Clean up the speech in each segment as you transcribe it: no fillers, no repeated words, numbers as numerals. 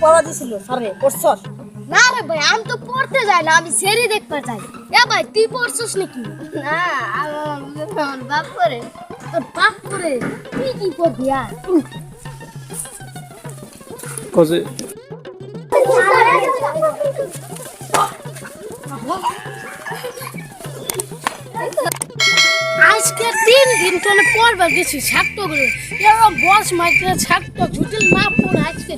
পড়া দিছিল স্যারে পড়ছস? না রে ভাই আমি তো পড়তে যাই না, আমি সেরি দেখতে যাই। এ ভাই তুই পড়ছস নাকি? না আমার বাপ করে। তোর বাপ করে? তুই কি পড়বি আর? কজে আজকে 3 দিন চলে পড়বার গেছি ছাত্র করে, এরকম বস মাইকে ছাত্র ঝুটিল না পড়ে আজকে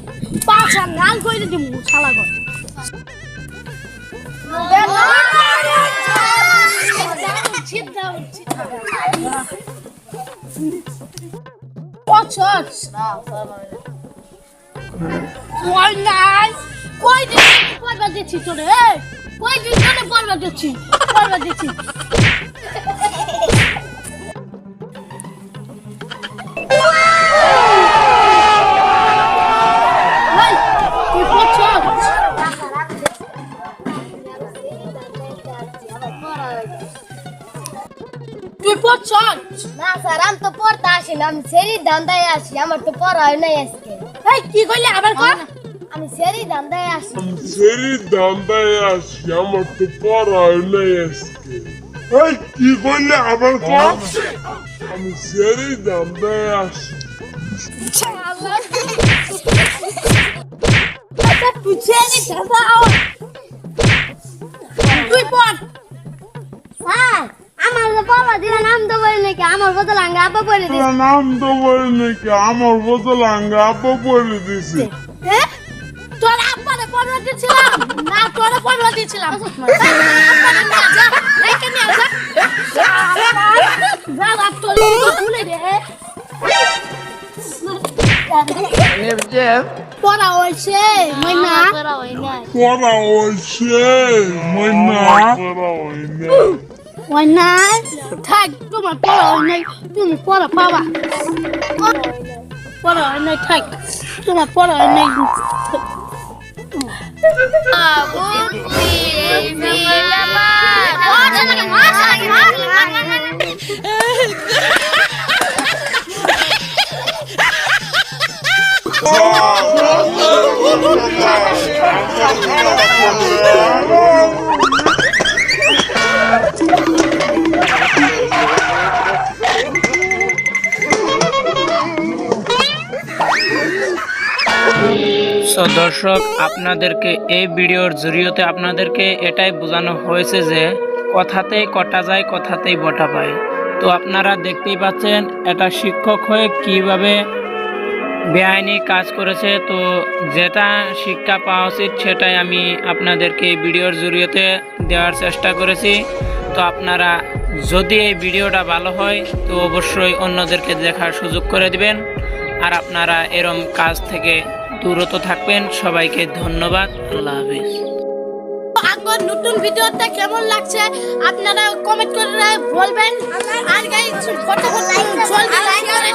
পাঁচা লাল করে দিব শালা ঘর। কই দিন পড়বার গেছি তোরে, কই দিন চলে পড়বার গেছি পড়বার গেছি। তুই পড়ছস? না স্যার আমি তো পড়তে আসি না, আমি সেরি ধান্দায় আসি, আমার তো পড়া হয় নাই আজকে। এই কি কইলি আবার কর? আমি সেরি ধান্দায় আসি। সেরি দান্দায় আসি, আমার তো পড়ায় নাই আজকে। এই কি করলে আবার কর? আমি সেরি দান্দায় আসি। তুই সেরি ধান্দা তুই পড়। স্যার আমার বাবা দিলা নাম দেবো নাকি? আমার বদল আঙ্গা আব্বা বলে দিছে। নাম তো বলে নাকি আমার বদল আঙ্গা আব্বা বলে দিছে। তোর আব্বারে পড়া দিছিলাম না তোরে পড়া দিছিলাম? পড়া হয়েছে মইনা, পড়া হয়েছে মইনা, পড়া হয়নি। মইনা থাক, তোমার পড়া হয় নাই, তুমি পড়া পাবা। পড়া হয় নাই থাক, তোমার পড়া হয় নাই। দর্শক, আপনাদেরকে এই ভিডিওর জরিয়তে আপনাদেরকে এটাই বোঝানো হয়েছে যে কথাতেই কটা যায়, কথাতেই বটা পায়। তো আপনারা দেখতেই পাচ্ছেন এটা শিক্ষক হয়ে কিভাবে বেআইনি কাজ করেছে। তো যেটা শিক্ষা পাওয়া উচিত সেটাই আমি আপনাদেরকে এই ভিডিওর জরিয়তে দেওয়ার চেষ্টা করেছি। তো আপনারা যদি এই ভিডিওটা ভালো হয় তো অবশ্যই অন্যদেরকে দেখার সুযোগ করে দিবেন। আর আপনারা এরম কাজ থেকে দূরত থাকবেন। সবাইকে ধন্যবাদ। আল্লাহ হাফেজ। আগের নতুন ভিডিওটা কেমন লাগছে আপনারা কমেন্ট করে বলবেন। আর গাইস ফটো জলদি লাইক করে